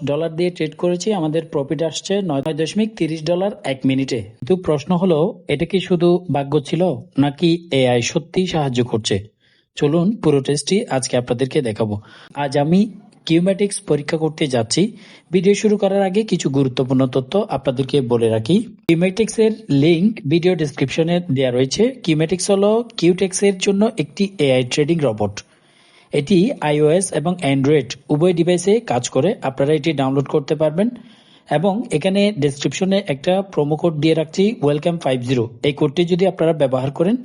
$10 দিয়ে ট্রেড করেছি, আমাদের প্রফিট আসছে $9.30 1 মিনিটে। কিন্তু প্রশ্ন হলো, এটা কি শুধু ভাগ্য ছিল নাকি এআই সত্যিই সাহায্য করছে? চলুন পুরো টেস্টটি আজকে আপনাদেরকে দেখাবো। আজ আমি কিউম্যাটিক্স পরীক্ষা করতে যাচ্ছি। ভিডিও শুরু করার আগে কিছু গুরুত্বপূর্ণ তথ্য আপনাদেরকে বলে রাখি। কিউম্যাটিক্স এর লিংক ভিডিও ডেসক্রিপশনে দেওয়া রয়েছে। কিউম্যাটিক্স হলো কিউটেক্স এর জন্য একটি এআই ট্রেডিং রোবট। এটি iOS এবং অ্যান্ড্রয়েড উভয় ডিভাইসে কাজ করে। আপনারা এটি ডাউনলোড করতে পারবেন এবং এখানে ডেসক্রিপশনে একটা প্রোমো কোড দিয়ে রাখছি, ওয়েলকাম 50। এই কোডটি যদি আপনারা ব্যবহার করেন,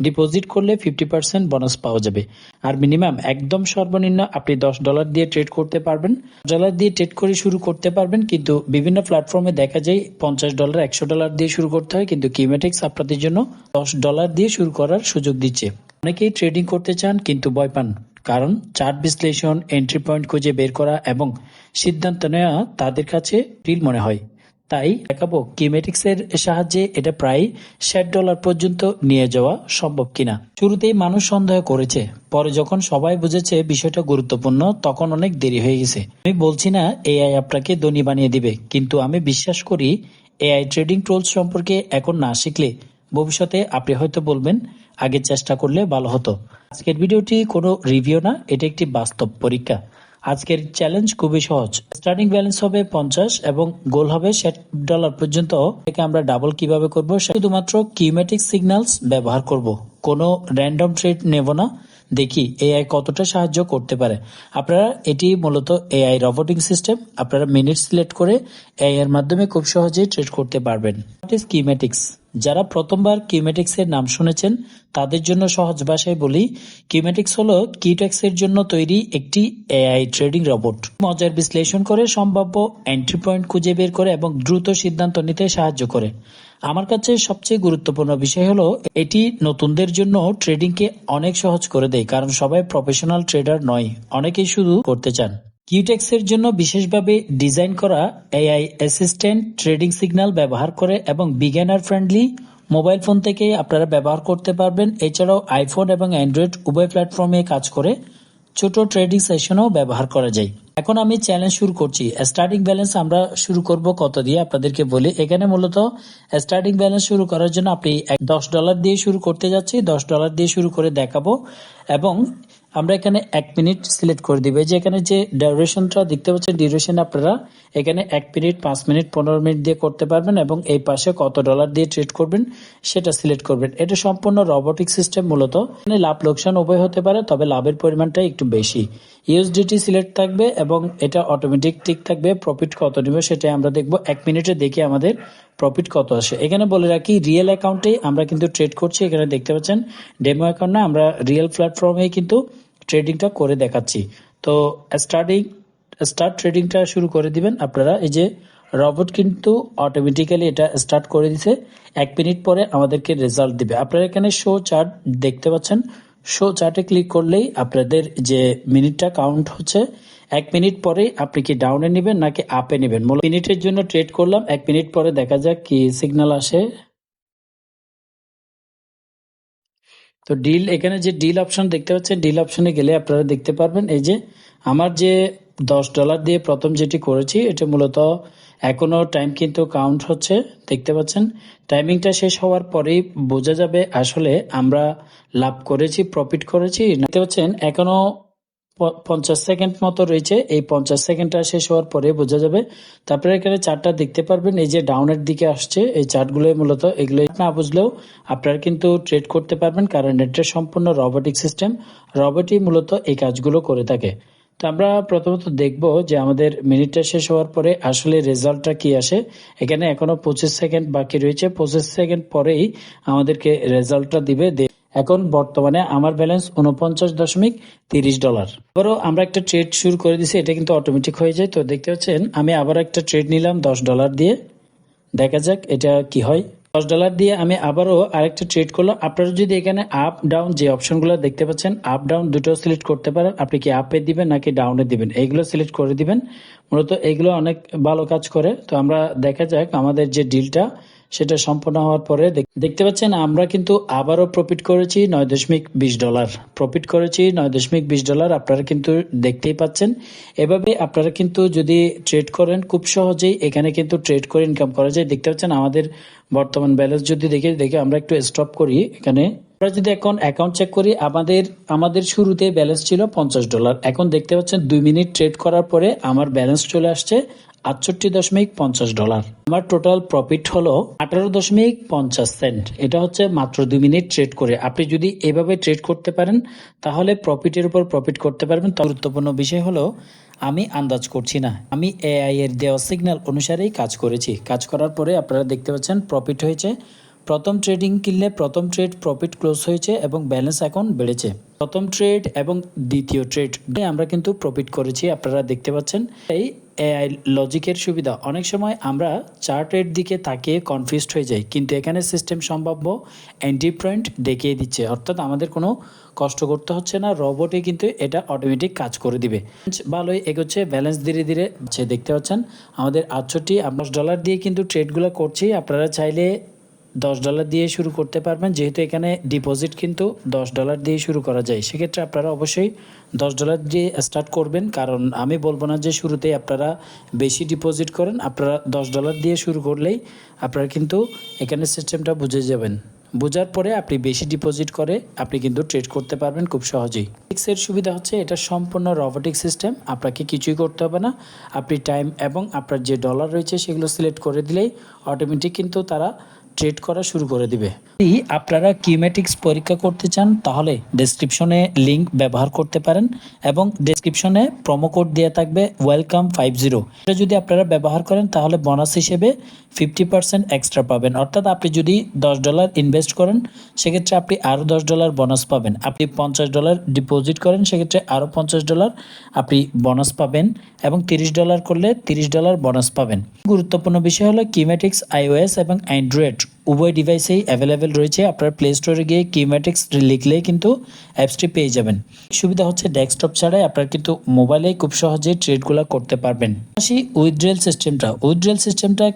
ডিপোজিট করলে 50% বোনাস পাওয়া যাবে। আর মিনিমাম একদম সর্বনিম্ন আপনি $10 দিয়ে ট্রেড করতে পারবেন। $10 দিয়ে ট্রেড করে শুরু করতে পারবেন, কিন্তু বিভিন্ন প্ল্যাটফর্মে দেখা যায় $50 $100 দিয়ে শুরু করতে হয়, কিন্তু কিউম্যাটিক্স আপনাদের জন্য $10 দিয়ে শুরু করার সুযোগ দিচ্ছে। অনেকেই ট্রেডিং করতে চান কিন্তু ভয় পান, কারণ চার্ট বিশ্লেষণ, এন্ট্রি পয়েন্ট খুঁজে বের করা এবং সিদ্ধান্ত নেওয়া তাদের কাছে জটিল মনে হয়। তাই দেখাবো কিউম্যাটিক্স এর সাহায্যে এটা প্রায় $60 পর্যন্ত নিয়ে যাওয়া সম্ভব কিনা। শুরুতেই মানুষ সন্দেহ করেছে, পরে যখন সবাই বুঝেছে বিষয়টা গুরুত্বপূর্ণ, তখন অনেক দেরি হয়ে গেছে। আমি বলছি না এআই আপনাকে ধনী বানিয়ে দিবে, কিন্তু আমি বিশ্বাস করি এআই ট্রেডিং টুলস সম্পর্কে এখন না শিখলে ভবিষ্যতে আপনি হয়তো বলবেন আগে চেষ্টা করলে ভালো হতো। আজকের ভিডিওটি কোনো রিভিউ না, এটা একটি বাস্তব পরীক্ষা। আজকের চ্যালেঞ্জ খুবই সহজ। স্টার্টিং ব্যালেন্স হবে 50 এবং গোল হবে $60 পর্যন্ত। একে আমরা ডাবল কিভাবে করব? শুধুমাত্র কিউম্যাটিক্স সিগন্যালস ব্যবহার করব, কোনো র্যান্ডম ট্রেড নেব না। দেখি এআই কতটা সাহায্য করতে পারে। আপনারা এটি মূলত এআই রোবোটিক সিস্টেম। আপনারা মিনিট সিলেক্ট করে এআই এর মাধ্যমে খুব সহজেই ট্রেড করতে পারবেন। What is Qmatics? যারা প্রথমবার কিউম্যাটিক্স এর নাম শুনেছেন তাদের জন্য সহজ ভাষায় বলি, কিউম্যাটিক্স হলো কিউটেক্স এর জন্য তৈরি একটি এআই ট্রেডিং রোবট। মজার বিশ্লেষণ করে, সম্ভাব্য এন্ট্রি পয়েন্ট খুঁজে বের করে এবং দ্রুত সিদ্ধান্ত নিতে সাহায্য করে। আমার কাছে সবচেয়ে গুরুত্বপূর্ণ বিষয় হলো এটি নতুনদের জন্য ট্রেডিং কে অনেক সহজ করে দেয়, কারণ সবাই প্রফেশনাল ট্রেডার নয়, অনেকেই শুধু করতে চান। কিউটেক্স এর জন্য বিশেষভাবে ডিজাইন করা এআই অ্যাসিস্ট্যান্ট ট্রেডিং সিগন্যাল ব্যবহার করে এবং বিগিনার ফ্রেন্ডলি মোবাইল ফোন থেকে আপনারা ব্যবহার করতে পারবেন। এছাড়াও আইফোন এবং অ্যান্ড্রয়েড উভয় প্ল্যাটফর্মে কাজ করে। ছোট ট্রেডিং সেশনও ব্যবহার করা যায়। এখন আমি চ্যালেঞ্জ শুরু করছি। স্টার্টিং ব্যালেন্স আমরা শুরু করব কত দিয়ে আপনাদেরকে বলি। এখানে মূলত স্টার্টিং ব্যালেন্স শুরু করার জন্য আপনি $10 দিয়ে শুরু করতে যাচ্ছি। $10 দিয়ে শুরু করে দেখাবো এবং আমরা এখানে 1 মিনিট সিলেক্ট করে দিব। যে এখানে যে ডিউরেশনটা দেখতে পাচ্ছেন, ডিউরেশন আপনারা এখানে 1 মিনিট, 5 মিনিট, 15 মিনিট দিয়ে করতে পারবেন এবং এই পাশে কত ডলার দিয়ে ট্রেড করবেন সেটা সিলেক্ট করবেন। এটা সম্পূর্ণ রোবোটিক সিস্টেম। মূলত এখানে লাভ লোকসান উভয় হতে পারে, তবে লাভের পরিমাণটা একটু বেশি। ইউএসডিটি সিলেক্ট থাকবে এবং এটা অটোমেটিক টিক থাকবে। প্রফিট কত নিবে সেটাই আমরা দেখবো। 1 মিনিটে দেখি আমাদের প্রফিট কত আসে। এখানে বলে রাখি, রিয়েল অ্যাকাউন্টে আমরা কিন্তু ট্রেড করছি। এখানে দেখতে পাচ্ছেন ডেমো অ্যাকাউন্ট না, আমরা রিয়েল প্ল্যাটফর্মে কিন্তু ট্রেডিংটা করে দেখাচ্ছি। তো স্টার্ট ট্রেডিংটা শুরু করে দিবেন আপনারা। এই যে রোবট কিন্তু অটোমেটিক্যালি এটা স্টার্ট করে দিছে। 1 মিনিট পরে আমাদেরকে রেজাল্ট দিবে। আপনারা এখানে শো চার্ট দেখতে পাচ্ছেন। শো চার্টে ক্লিক করলেই আপনাদের যে মিনিটটা কাউন্ট হচ্ছে। 1 মিনিট পরে আপনি কি ডাউনে নেবেন নাকি আপে নেবেন। মিনিটের জন্য ট্রেড করলাম। 1 মিনিট পরে দেখা যাক কি সিগন্যাল আসে। তো ডিল, এখানে যে ডিল অপশন দেখতে পাচ্ছেন, ডিল অপশনে গেলে আপনারা দেখতে পারবেন এই যে আমার যে $10 দিয়ে প্রথম যেটি করেছি, এটা মূলত এখনো টাইম কিন্তু কাউন্ট হচ্ছে। দেখতে পাচ্ছেন টাইমিংটা শেষ হওয়ার পরেই বোঝা যাবে আসলে আমরা লাভ করেছি, প্রফিট করেছি। দেখতে পাচ্ছেন এখনো 50 সেকেন্ড মতো রয়েছে। এই 50 সেকেন্ডটা শেষ হওয়ার পরে বোঝা যাবে। তারপরে এখানে চার্টটা দেখতে পারবেন, এই যে ডাউনের দিকে আসছে। এই চার্টগুলো মূলত এগুলো না বুঝলেও আপনারা কিন্তু ট্রেড করতে পারবেন, কারণ এটা সম্পূর্ণ রোবোটিক সিস্টেম। রোবটই মূলত এই কাজগুলো করে থাকে। তো আমরা প্রথমত দেখব যে আমাদের মিনিটটা শেষ হওয়ার পরে আসলে রেজাল্টটা কি আসে। এখানে এখনো 25 সেকেন্ড বাকি রয়েছে। 25 সেকেন্ড পরেই আমাদেরকে রেজাল্টটা দিবে। এখন বর্তমানে আমার ব্যালেন্স $49.30। আবারও আমরা একটা ট্রেড শুরু করে দিছি, এটা কিন্তু অটোমেটিক হয়ে যায়। তো দেখতে পাচ্ছেন আমি আবার একটা ট্রেড নিলাম $10 দিয়ে। দেখা যাক এটা কি হয়। $10 দিয়ে আমি আবারও আরেকটা ট্রেড করলাম। আপনারা যদি এখানে আপ ডাউন যে অপশনগুলো দেখতে পাচ্ছেন, আপ ডাউন দুটো সিলেক্ট করতে পারেন। আপনি কি আপে দিবেন নাকি ডাউনে দিবেন, এইগুলো সিলেক্ট করে দিবেন। মূলত এইগুলো অনেক ভালো কাজ করে। তো আমরা দেখা যাক আমাদের যে ডিলটা সেটা সম্পন্ন হওয়ার পরে দেখতে পাচ্ছেন আমরা কিন্তু আবারও প্রফিট করেছি $9.20 প্রফিট করেছি $9.20 আপনারা কিন্তু দেখতেই পাচ্ছেন। এভাবে আপনারা কিন্তু যদি ট্রেড করেন খুব সহজেই এখানে কিন্তু ট্রেড করে ইনকাম করা যায়। দেখতে পাচ্ছেন আমাদের বর্তমান ব্যালেন্স যদি দেখে আমরা একটু স্টপ করি। এখানে আমরা যদি এখন অ্যাকাউন্ট চেক করি আমাদের শুরুতে ব্যালেন্স ছিল $50। এখন দেখতে পাচ্ছেন 2 মিনিট ট্রেড করার পরে আমার ব্যালেন্স চলে আসছে $68.50। আমার টোটাল প্রফিট হলো 18.50 সেন্ট। এটা হচ্ছে মাত্র 2 মিনিট ট্রেড করে। আপনি যদি এভাবে ট্রেড করতে পারেন তাহলে প্রফিটের উপর প্রফিট করতে পারবেন। গুরুত্বপূর্ণ বিষয় হলো আমি আন্দাজ করছি না, আমি এআই এর দেওয়া সিগন্যাল অনুসারেই কাজ করেছি। কাজ করার পরে আপনারা দেখতে পাচ্ছেন প্রফিট হয়েছে। প্রথম ট্রেডিং কিনলে প্রথম ট্রেড প্রফিট ক্লোজ হয়েছে এবং ব্যালেন্স এখন বেড়েছে। প্রথম ট্রেড এবং দ্বিতীয় ট্রেড আমরা কিন্তু প্রফিট করেছি, আপনারা দেখতে পাচ্ছেন। এই এআই লজিকের সুবিধা, অনেক সময় আমরা চার্টের দিকে তাকিয়ে কনফিউজড হয়ে যাই, কিন্তু এখানে সিস্টেম সম্ভাব্য এন্ট্রি পয়েন্ট দেখিয়ে দিচ্ছে, অর্থাৎ আমাদের কোনো কষ্ট করতে হচ্ছে না, রোবটে কিন্তু এটা অটোমেটিক কাজ করে দিবে। ভালোই এগোচ্ছে, ব্যালেন্স ধীরে ধীরে দেখতে পাচ্ছেন আমাদের $8 দিয়ে কিন্তু ট্রেডগুলো করছি। আপনারা চাইলে $10 দিয়ে শুরু করতে পারবেন, যেহেতু এখানে ডিপোজিট কিন্তু $10 দিয়ে শুরু করা যায়। সেক্ষেত্রে আপনারা অবশ্যই $10 দিয়ে স্টার্ট করবেন, কারণ আমি বলবো না যে শুরুতেই আপনারা বেশি ডিপোজিট করেন। আপনারা $10 দিয়ে শুরু করলেই আপনারা কিন্তু এখানে সিস্টেমটা বুঝে যাবেন। বোঝার পরে আপনি বেশি ডিপোজিট করে আপনি কিন্তু ট্রেড করতে পারবেন খুব সহজেই। এর সুবিধা হচ্ছে এটা সম্পূর্ণ রোবোটিক সিস্টেম, আপনাকে কিছুই করতে হবে না। আপনি টাইম এবং আপনার যে ডলার রয়েছে সেগুলো সিলেক্ট করে দিলেই অটোমেটিক কিন্তু তারা ট্রেড করা শুরু করে দিবে। যদি আপনারা কিউমেটিক্স পরীক্ষা করতে চান তাহলে ডেসক্রিপশনে লিংক ব্যবহার করতে পারেন এবং ডেসক্রিপশনে প্রোমো কোড দেওয়া থাকবে ওয়েলকাম50। এটা যদি আপনারা ব্যবহার করেন তাহলে বোনাস হিসেবে 50% এক্সট্রা পাবেন। অর্থাৎ আপনি যদি $10 ইনভেস্ট করেন সেক্ষেত্রে আপনি আরও $10 বোনাস পাবেন। আপনি $50 ডিপোজিট করেন সেক্ষেত্রে আরও $50 আপনি বোনাস পাবেন এবং $30 করলে $30 বোনাস পাবেন। গুরুত্বপূর্ণ বিষয় হলো কিউমেটিক্স iOS এবং অ্যান্ড্রয়েড উভয় ডিভাইসেই অ্যাভেলেবেল রয়েছে। আপনার প্লে স্টোরে গিয়ে কিউমেটিক্স লিখলেই কিন্তু অ্যাপসটি পেয়ে যাবেন। সুবিধা হচ্ছে ডেস্কটপ ছাড়াই আপনারা কিন্তু মোবাইলেই খুব সহজে ট্রেডগুলো করতে পারবেন। আসি উইথড্রয়াল সিস্টেমটা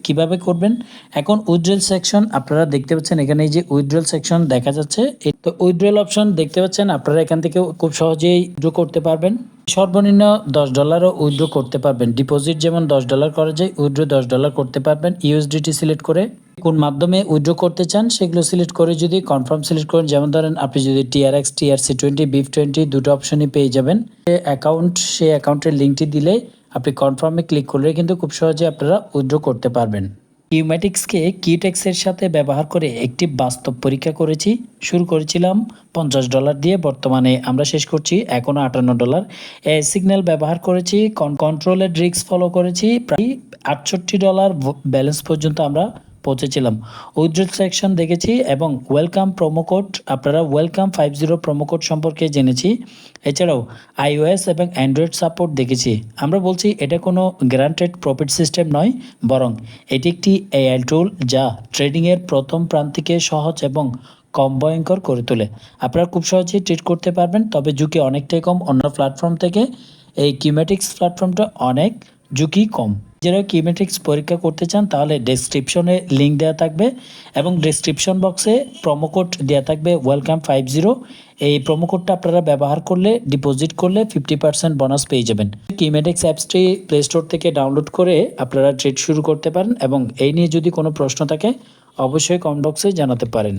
কিভাবে করবেন। এখন উইথড্রয়াল সেকশন আপনারা দেখতে পাচ্ছেন, এখানে এই যে উইথড্রয়াল সেকশন দেখা যাচ্ছে, তো উইথড্রয়াল অপশন দেখতে পাচ্ছেন। আপনারা এখান থেকে খুব সহজেই উইথড্র করতে পারবেন। সর্বনিম্ন $10 উইথড্র করতে পারবেন। ডিপোজিট যেমন $10 করা যায়, উইথড্র $10 করতে পারবেন। ইউএসডিটি সিলেক্ট করে কোন মাধ্যমে উইথড্র করতে চান সেগুলো সিলেক্ট করে যদি কনফার্ম সিলেক্ট করেন, যেমন ধরেন আপনি যদি TRX, TRC20, BIF20 দুটো অপশনই পেয়ে যাবেন। সেই অ্যাকাউন্টের লিঙ্কটি দিলে আপনি কনফার্মে ক্লিক করলে কিন্তু খুব সহজে আপনারা উইথড্র করতে পারবেন। কিউমেটিক্সকে কিউটেক্সের সাথে ব্যবহার করে একটি বাস্তব পরীক্ষা করেছি। শুরু করেছিলাম $50 দিয়ে, বর্তমানে আমরা শেষ করছি এখনও $58। এই সিগন্যাল ব্যবহার করেছি, কন্ট্রোলের রিস্ক ফলো করেছি, প্রায় $68 ব্যালেন্স পর্যন্ত আমরা পৌঁছেছিলাম। উইথড্রয়াল সেকশন দেখেছি এবং ওয়েলকাম প্রোমো কোড, আপনারা ওয়েলকাম50 প্রোমো কোড সম্পর্কে জেনেছি। এছাড়াও iOS এবং অ্যান্ড্রয়েড সাপোর্ট দেখেছি। আমরা বলছি এটা কোনো গ্যারান্টেড প্রফিট সিস্টেম নয়, বরং এটি একটি এআই টুল যা ট্রেডিংয়ের প্রথম প্রান্তিকে সহজ এবং কম ভয়ঙ্কর করে তোলে। আপনারা খুব সহজেই ট্রেড করতে পারবেন, তবে ঝুঁকি অনেকটাই কম অন্য প্ল্যাটফর্ম থেকে। এই কিউমেটিক্স প্ল্যাটফর্মটা অনেক ঝুঁকি কম। যারা কিউমেটিক্স পরীক্ষা করতে চান তাহলে ডেসক্রিপশনে লিঙ্ক দেওয়া থাকবে এবং ডেসক্রিপশন বক্সে প্রোমো কোড দেওয়া থাকবে ওয়েলকাম50। এই প্রোমো কোডটা আপনারা ব্যবহার করলে ডিপোজিট করলে 50% বোনাস পেয়ে যাবেন। কিউমেটিক্স অ্যাপসটি প্লে স্টোর থেকে ডাউনলোড করে আপনারা ট্রেড শুরু করতে পারেন এবং এই নিয়ে যদি কোনো প্রশ্ন থাকে অবশ্যই কমেন্ট বক্সে জানাতে পারেন।